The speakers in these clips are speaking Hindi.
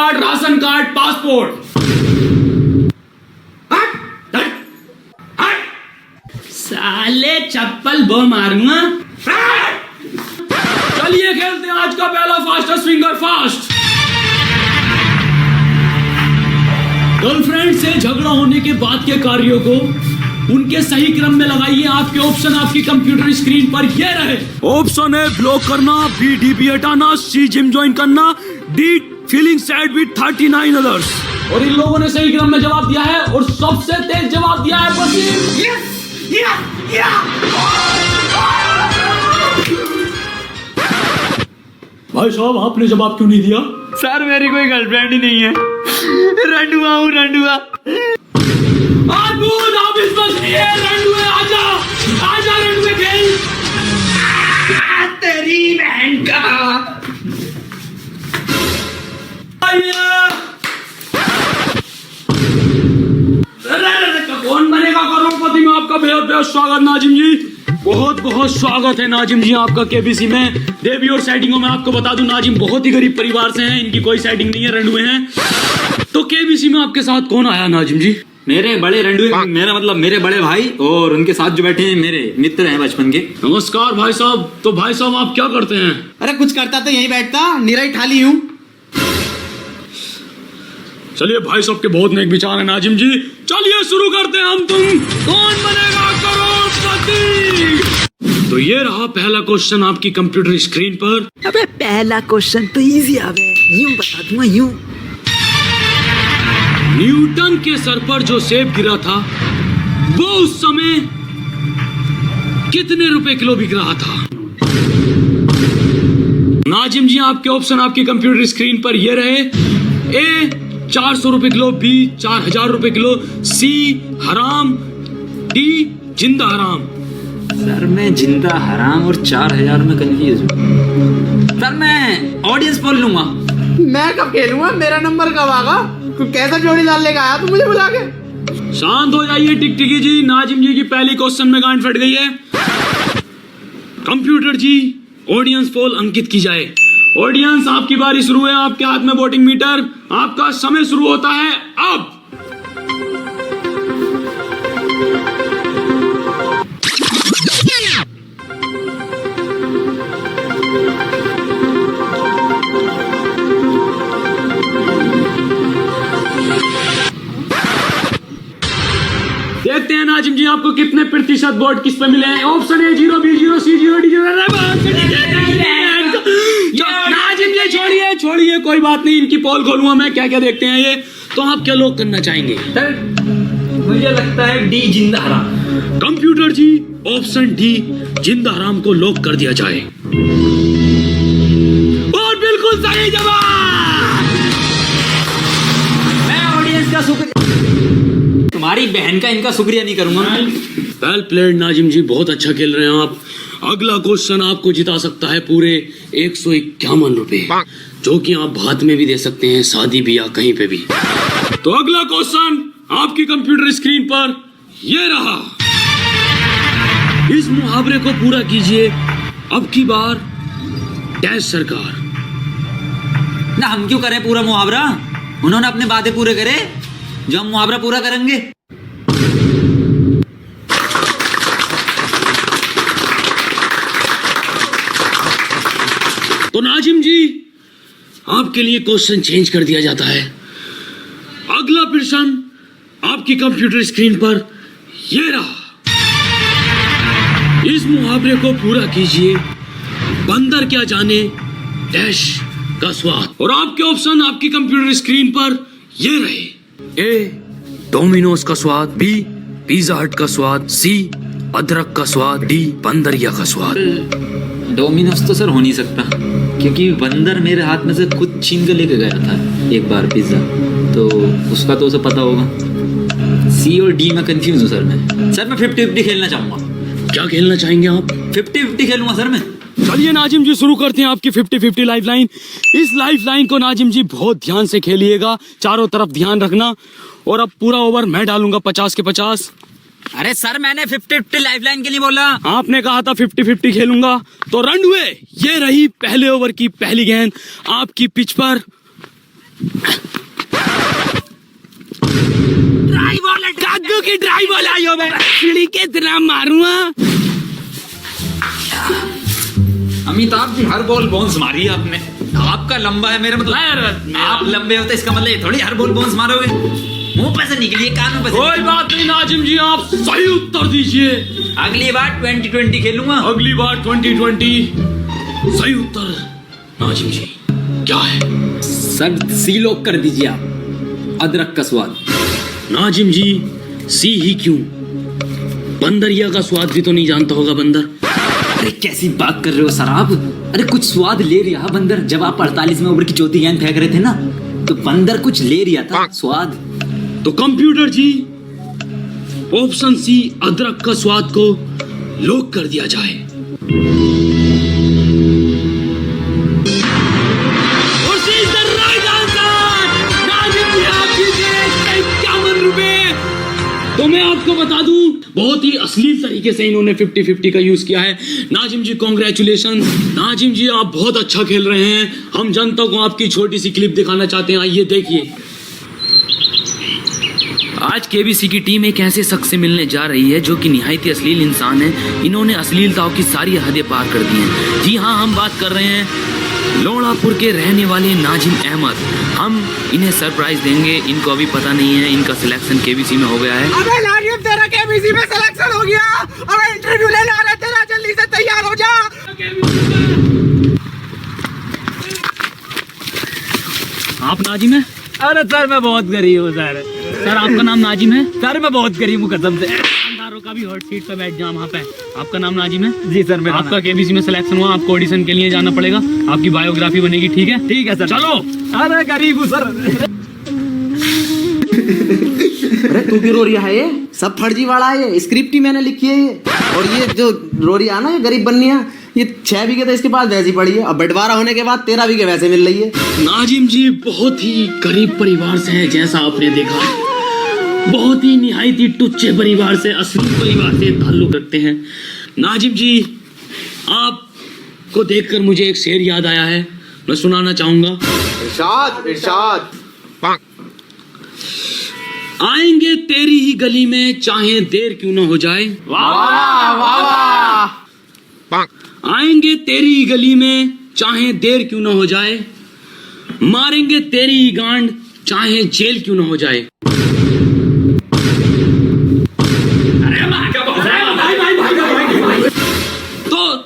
Card, ration card, passport. साले चप्पल वो मारूंगा। चलिए खेलते हैं आज का पहला फास्टेस्ट फिंगर फास्ट। गर्लफ्रेंड से झगड़ा होने के बाद के कार्यों को उनके सही क्रम में लगाइए। आपके ऑप्शन आपकी कंप्यूटर स्क्रीन पर ये रहे। ऑप्शन है ब्लॉक करना, बी डीपी हटाना, सी जिम ज्वाइन करना, D feeling sad with 39 others. और इन लोगों ने सही क्रम में जवाब दिया है और सबसे तेज जवाब दिया है वसीम। भाई साहब आपने जवाब क्यों नहीं दिया? सर मेरी कोई गर्लफ्रेंड ही नहीं है, रंडुआ हूँ रंडुआ। आजा रंडुए खेल। तेरी बहन का कौन बनेगा करोड़पति में आपका बेहद बेहद स्वागत नाजिम जी। बहुत बहुत स्वागत है नाजिम जी आपका केबीसी में। डेब्यू और सेटिंगों में आपको बता दूं नाजिम बहुत ही गरीब परिवार से हैं, इनकी कोई सेटिंग नहीं है, रंडुए हैं। तो केबीसी में आपके साथ कौन आया नाजिम जी? मेरे बड़े रंडुए, मेरा मतलब मेरे बड़े भाई और उनके साथ जो बैठे हैं मेरे मित्र हैं बचपन के। नमस्कार भाई साहब। तो भाई साहब आप क्या करते हैं? अरे कुछ करता तो यहीं बैठता, निराई ठाली हूँ। चलिए भाई साहब के बहुत नेक विचार है नाजिम जी। चलिए शुरू करते हैं हम तुम कौन बनेगा करोड़पति। तो ये रहा पहला क्वेश्चन आपकी कंप्यूटर स्क्रीन पर। अबे पहला क्वेश्चन तो इजी आवे, यूं बता दूंगा यूं। न्यूटन के सर पर जो सेब गिरा था वो उस समय कितने रुपए किलो बिक रहा था? नाजिम जी आपके ऑप्शन आपकी कंप्यूटर स्क्रीन पर ये रहे। ए 400 रुपए किलो, बी 4000 रुपए किलो, सी हराम, डी जिंदा हराम। सर मैं जिंदा हराम और 4000 में कंफ्यूज हूँ। सर मैं ऑडियंस पोल लूंगा। मैं कब खेलूंगा? मेरा नंबर कब आगा? कैसा जोड़ी डाल लेकर आया तू मुझे बुला के? शांत हो जाइए टिकटिकी जी। नाजिम जी की पहली क्वेश्चन में गांड फट गई है। कंप्यूटर जी ऑडियंस पोल अंकित की जाए। ऑडियंस आपकी बारी शुरू है, आपके हाथ में वोटिंग मीटर, आपका समय शुरू होता है अब। देखते हैं नाजिम जी आपको कितने प्रतिशत वोट किस पे मिले हैं। ऑप्शन है 0, B 0, C 0, D 0। नाजिम जी छोड़िए कोई बात नहीं, इनकी पोल खोलूंगा मैं। क्या क्या देखते हैं ये, तो आप क्या लोग करना चाहेंगे? सर मुझे लगता है डी जिंदा हराम। कंप्यूटर जी ऑप्शन डी जिंदा हराम को लॉक कर दिया जाए और बिल्कुल सही जवाब। मैं ऑडियंस का शुक्रिया, तुम्हारी बहन का इनका शुक्रिया नहीं करूंगा। वेल प्लेड नाजिम जी, बहुत अच्छा खेल रहे हैं आप। अगला क्वेश्चन आपको जिता सकता है पूरे 151 रुपए, जो कि आप भात में भी दे सकते हैं, शादी भी या कहीं पे भी। तो अगला क्वेश्चन आपकी कंप्यूटर स्क्रीन पर ये रहा। इस मुहावरे को पूरा कीजिए अब की बार डैश सरकार। ना हम क्यों करें पूरा मुहावरा? उन्होंने अपने वादे पूरे करे, जो हम मुहावरा पूरा करेंगे। तो नाजिम जी आपके लिए क्वेश्चन चेंज कर दिया जाता है। अगला प्रश्न आपकी कंप्यूटर स्क्रीन पर ये रहा। इस मुहावरे को पूरा कीजिए, बंदर क्या जाने डैश का स्वाद। और आपके ऑप्शन आपकी कंप्यूटर स्क्रीन पर ये रहे। ए डोमिनोज का स्वाद, बी पिज्जा हट का स्वाद, सी अदरक का स्वाद, डी बंदरिया का स्वाद। डोमिनोज तो सर हो नहीं सकता, क्योंकि बंदर मेरे हाथ में से खुद छीन के लेके गया था एक बार पिज्जा, तो उसका तो उसे पता होगा। सी और डी में कंफ्यूज हूँ सर मैं 50-50 खेलना चाहूंगा। क्या खेलना चाहेंगे आप? 50-50 खेलूंगा सर मैं। चलिए नाजिम जी शुरू करते हैं आपकी 50-50 लाइफ लाइन। इस लाइफ लाइन को नाजिम जी बहुत ध्यान से खेलिएगा, चारों तरफ ध्यान रखना। और अब पूरा ओवर मैं डालूंगा 50 के 50। अरे सर मैंने 50-50 लाइफ लाइन के लिए बोला। आपने कहा था 50-50 खेलूंगा। तो रन हुए, ये रही पहले ओवर की पहली गेंद आपकी पिच पर। कद्दू की ड्राई बॉल आई हो मैं सीढ़ी के इतना मारूंगा। अमिताभ जी हर बॉल बाउंस मारी है आपने। आपका लंबा है, मेरा मतलब आप लंबे होते इसका मतलब ये थोड़ी हर बॉल बाउंस मारोगे। मुंह पे से निकलिए, कानों पे से कोई बात नहीं नाजिम जी, आप सही उत्तर दीजिए। अगली बार 2020 खेलूंगा। अगली बार 2020। सही उत्तर नाजिम जी क्या है? सर सी लॉक कर दीजिए आप, अदरक का स्वाद। नाजिम जी सी ही क्यों? बंदरिया का स्वाद भी तो नहीं जानता होगा बंदर। अरे कैसी बात कर रहे हो सर आप? अरे कुछ स्वाद ले रहा बंदर। जब आप 48 में ओवर की चौथी गेंद फेंक रहे थे ना, तो बंदर कुछ ले रहा था स्वाद। तो कंप्यूटर जी ऑप्शन सी अदरक का स्वाद को लॉक कर दिया जाए। तो मैं आपको बता दूं, बहुत ही अश्लील तरीके से इन्होंने 50-50 का यूज किया है। नाजिम जी कॉन्ग्रेचुलेशन। नाजिम जी आप बहुत अच्छा खेल रहे हैं। हम जनता को आपकी छोटी सी क्लिप दिखाना चाहते हैं, आइए देखिए। आज केबीसी की टीम एक ऐसे शख्स से मिलने जा रही है जो कि निहायत ही अश्लील इंसान है। इन्होंने अश्लीलताओं की सारी हदें पार कर दी हैं। जी हाँ, हम बात कर रहे हैं लोड़ापुर के रहने वाले नाजिम अहमद। हम इन्हें सरप्राइज देंगे। इनको अभी पता नहीं है इनका सिलेक्शन केबीसी में हो गया है। अबे नाजिम तेरा केबीसी में सिलेक्शन हो गया। अबे इंटरव्यू लेने आ रहा है तेरा, जल्दी से तैयार हो जा। आप नाजिम है? अरे सर मैं बहुत गरीब हूँ सर। सर आपका नाम नाजिम है? सर मैं बहुत गरीब हूँ कसम से। दुकानदारों का भी हॉट सीट पे बैठ जाओ वहाँ पे। आपका नाम नाजिम है? जी सर मेरा आपका केबीसी में सिलेक्शन हुआ, आपको ऑडिशन के लिए जाना पड़ेगा। आपकी बायोग्राफी बनेगी, ठीक है? ठीक है सर। चलो। अरे गरीब हूँ सर। अरे तू क्यों रो रहा है? ये सब फर्जी वाला है, ये स्क्रिप्ट ही मैंने लिखी है ये। और ये जो रो रही है ना, ये गरीब बन्नी है, ये 6 बीघे तो इसके पास वैसी पड़ी है। अब बंटवारा होने के बाद 13 बीघे वैसे मिल रही है। नाजिम जी बहुत ही गरीब परिवार से हैं, जैसा आपने देखा। बहुत ही निहायत ही टुच्चे परिवार से, असली परिवार से ताल्लुक रखते हैं। नाजिम जी आपको देखकर मुझे एक शेर याद आया है, मैं सुनाना चाहूंगा। इरशाद इरशाद। आएंगे तेरी ही गली में चाहे देर क्यों ना हो जाए। वाह वाह वाह। आएंगे तेरी ही गली में चाहे देर क्यों ना हो जाए, मारेंगे तेरी ही गांड चाहे जेल क्यों ना हो जाए।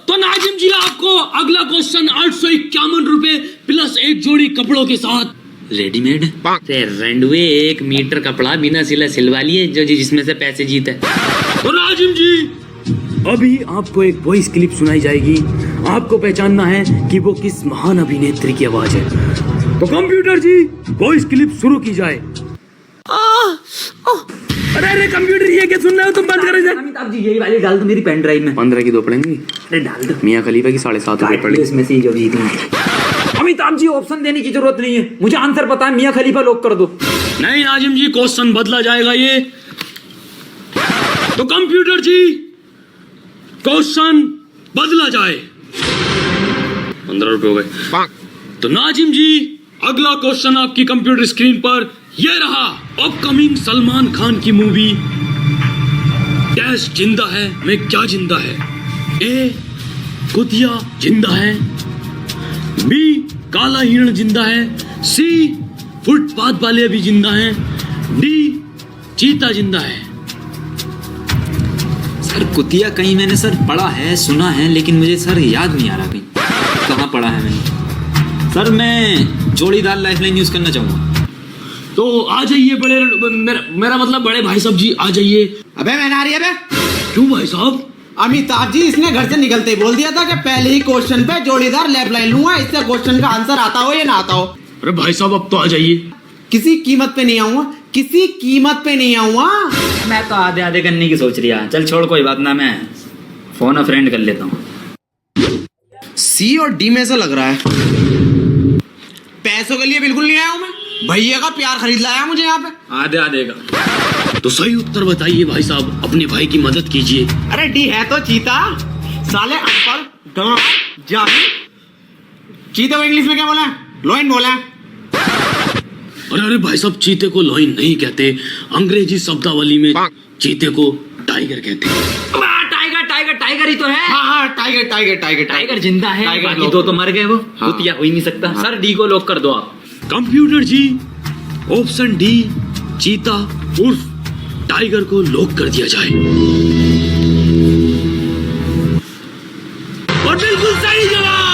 तो नाजिम जी आपको अगला क्वेश्चन 851 रुपए प्लस एक जोड़ी कपड़ों के साथ। रेडीमेड रंडवे 1 मीटर कपड़ा बिना सिला सिलवा लिए, जो जिसमें से पैसे जीते। तो नाजिम जी अभी आपको एक वॉइस क्लिप सुनाई जाएगी। आपको पहचानना है कि वो किस महान अभिनेत्री की आवाज है। तो कंप्यूटर जी वॉइस क्लिप शुरू की जाए। अरे कंप्यूटर ये क्या सुन रहे हो तुम? बंद करो इसे। अमिताभ जी यही वाली डाल दो मेरी पेन ड्राइव में। 15 की 2 पड़ेंगी। अरे डाल दो। मियाँ खलीफा की 7.5 रुपए पड़ेगी। इसमें से जो जीती। अमिताभ जी ऑप्शन देने की जरूरत नहीं है, मुझे आंसर पता है। मियाँ खलीफा लॉक कर दो। नहीं नाजिम जी क्वेश्चन बदला जाएगा ये। तो कंप्यूटर जी क्वेश्चन बदला जाए। 15 रुपए हो गए। तो नाजिम जी अगला क्वेश्चन आपकी कंप्यूटर स्क्रीन पर ये रहा। अपकमिंग सलमान खान की मूवी डैश जिंदा है मैं क्या जिंदा है। ए कुतिया जिंदा है, बी काला हिरण जिंदा है, सी फुटपाथ वाले भी जिंदा हैं, डी चीता जिंदा है। सर कुतिया कहीं मैंने सर पढ़ा है, सुना है, लेकिन मुझे सर याद नहीं आ रहा कहीं कहाँ पढ़ा है मैंने। सर मैं जोड़ीदार लाइफलाइन यूज करना चाहूंगा। तो आ जाइए बड़े मेरा मतलब बड़े भाई साहब जी आ जाइए। अबे मैं ना रही है बे। क्यों भाई साहब? अमिताभ जी इसने घर से निकलते ही बोल दिया था कि पहले ही क्वेश्चन पे जोड़ीदार लाइफलाइन लूंगा, इससे क्वेश्चन का आंसर आता हो या ना आता हो। अरे भाई साहब अब तो आ जाइए। किसी कीमत पे नहीं आऊंगा, किसी कीमत पे नहीं आऊंगा। मैं तो आधे आधे करने की सोच रहा। चल छोड़ कोई बात ना, मैं फोन अ फ्रेंड कर लेता हूँ। सी और डी में से लग रहा है। पैसों के लिए बिल्कुल नहीं आया हूं मैं, भैया का प्यार खरीद लाया मुझे यहाँ पे। आधे आधे का। तो सही उत्तर बताइए भाई साहब, अपने भाई की मदद कीजिए। अरे डी है तो चीता, साले अनपढ़ जाहिल। चीता को इंग्लिश में क्या बोला है? लोइन बोला है। अरे अरे भाई साहब, चीते को लोइन नहीं कहते, अंग्रेजी शब्दावली में चीते को टाइगर कहते हैं। टाइगर टाइगर टाइगर ही तो है। हाँ टाइगर टाइगर टाइगर टाइगर जिंदा है, टाइगर बाकी लोग- दो तो मर गए वो। हाँ। कुतिया हो ही नहीं सकता। सर डी को लॉक कर दो आप। कंप्यूटर जी, ऑप्शन डी चीता उर्फ टाइगर को लॉक कर दिया जाए। और बिल्कुल सही जवाब।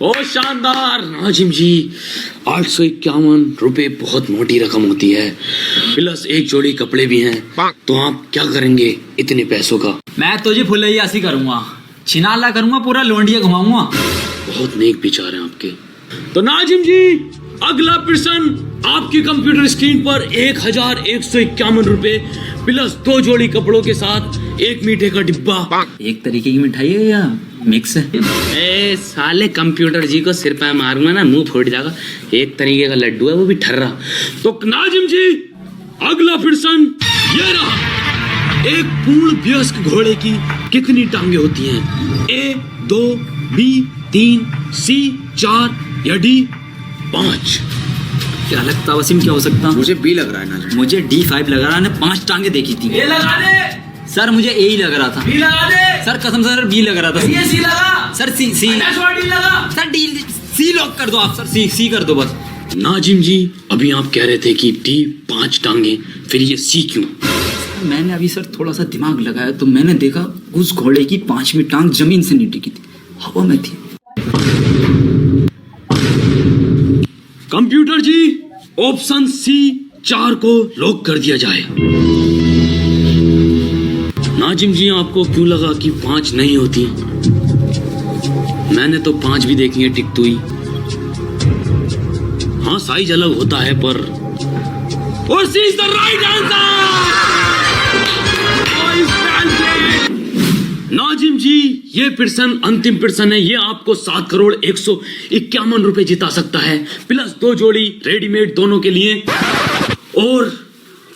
ओ शानदार नाजिम जी, 851 रुपए बहुत मोटी रकम होती है, प्लस एक जोड़ी कपड़े भी हैं, तो आप क्या करेंगे इतने पैसों का? मैं तो जी फुलैयासी करूंगा, छिनाला करूंगा, पूरा लोंडिया घुमाऊंगा। बहुत नेक विचार हैं आपके। तो नाजिम जी, अगला प्रश्न आपकी कंप्यूटर स्क्रीन पर 1151 रुपए प्लस 2 जोड़ी कपड़ों के साथ एक मीठे का डिब्बा। एक तरीके की मिठाई है या मिक्स है? ए साले, कंप्यूटर जी को सिर पे मारूंगा ना, मुंह फूट जाएगा। एक तरीके का लड्डू है, वो भी ठर्रा। तो नाजिम जी, अगला प्रश्न ये रहा। एक पूर्ण वयस्क घोड़े की कितनी टांगे होती हैं? ए 2, बी 3, सी 4 या डी 5? क्या लगता है वसीम, क्या हो सकता? मुझे बी लग रहा है ना। मुझे D5 लग रहा है, 5 टांगे देखी थी। ये लगा दे, सर मुझे ए ही लग रहा था। बी लगा दे, सर कसम से सर बी लग रहा था। ये सी लगा, सर सी सी डी लगा। सर डी सी लॉक कर दो आप। सर सी सी कर दो बस। नाजिम जी, अभी आप कह रहे थे कि डी 5 टांगे, फिर ये सी क्यों? मैंने अभी सर थोड़ा सा दिमाग लगाया तो मैंने देखा उस घोड़े की 5वीं टांग जमीन से नहीं टिकी थी, हवा में थी। कंप्यूटर जी, ऑप्शन सी 4 को लॉक कर दिया जाए। नाजिम जी, आपको क्यों लगा कि 5 नहीं होती? मैंने तो 5 भी देखी है टिकती हुई। हाँ, साइज अलग होता है पर। और C is the right answer. Nazim ji, ये प्रश्न अंतिम प्रश्न है। ये आपको 7,151 रुपए जिता सकता है, प्लस 2 जोड़ी रेडीमेड दोनों के लिए और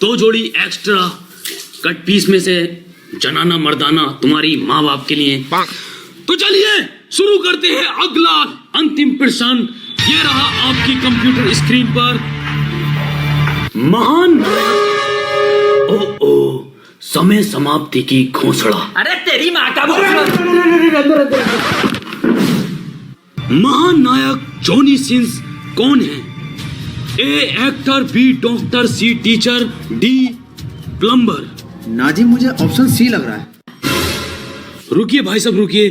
2 जोड़ी एक्स्ट्रा कट पीस में से जनाना मर्दाना तुम्हारी माँ बाप के लिए। तो चलिए शुरू करते हैं अगला अंतिम प्रश्न। ये रहा आपकी कंप्यूटर स्क्रीन पर। महान ओ समय समाप्ति की घोषणा। अरे तेरी माँ का महान नायक जॉनी सिंस कौन है? A actor, b doctor, c teacher, d plumber. Nazim, मुझे ऑप्शन सी लग रहा है। रुकिए भाई साहब, रुकिए,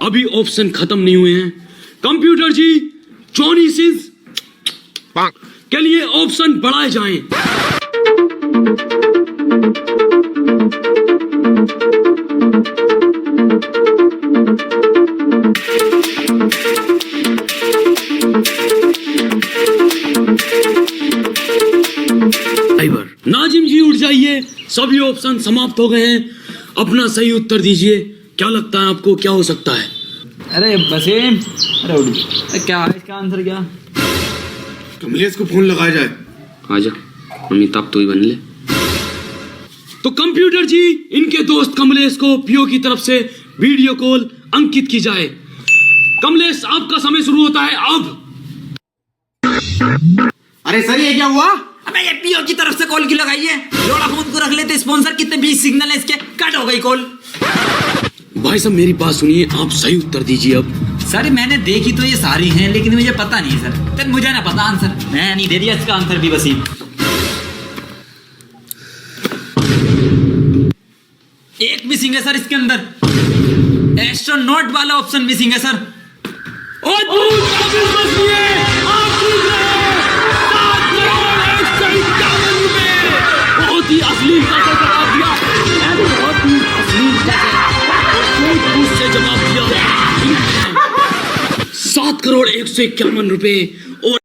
अभी ऑप्शन खत्म नहीं हुए हैं। कंप्यूटर जी, जॉनी सिंस के लिए ऑप्शन बढ़ाए जाएं। नाजिम जी उठ जाइए, सभी ऑप्शन समाप्त हो गए हैं। अपना सही उत्तर दीजिए। क्या लगता है आपको, क्या हो सकता है? अरे वसीम, अरे उठ गया। अरे क्या है इसका आंसर? क्या कमलेश को फोन लगाया जाए। आजा अमिताभ, तू ही बन ले। तो कंप्यूटर जी, इनके दोस्त कमलेश को पीओ की तरफ से वीडियो कॉल अंकित की जाए। कमलेश, आपका समय शुरू होता है अब। अरे सर, ये क्या हुआ? अबे ये पीओ की तरफ से कॉल क्यों लगाई है? लोड़ा फोन को रख लेते स्पॉन्सर, कितने 20 सिग्नल है इसके, कट हो गई कॉल। भाई साहब मेरी बात सुनिए, आप सही उत्तर दीजिए अब। सर मैंने देखी तो ये सारी हैं, लेकिन मुझे पता नहीं सर। तो मुझे ना पता आंसर, मैं नहीं दे दिया इसका आंसर भी वसीम। एक मिसिंग है सर इसके अंदर, एस्ट्रोनॉट वाला ऑप्शन मिसिंग है सर। और बहुत ही अश्लीलता से जवाब दिया, बहुत ही अश्लीलता से जवाब दिया। 7,151 रुपए और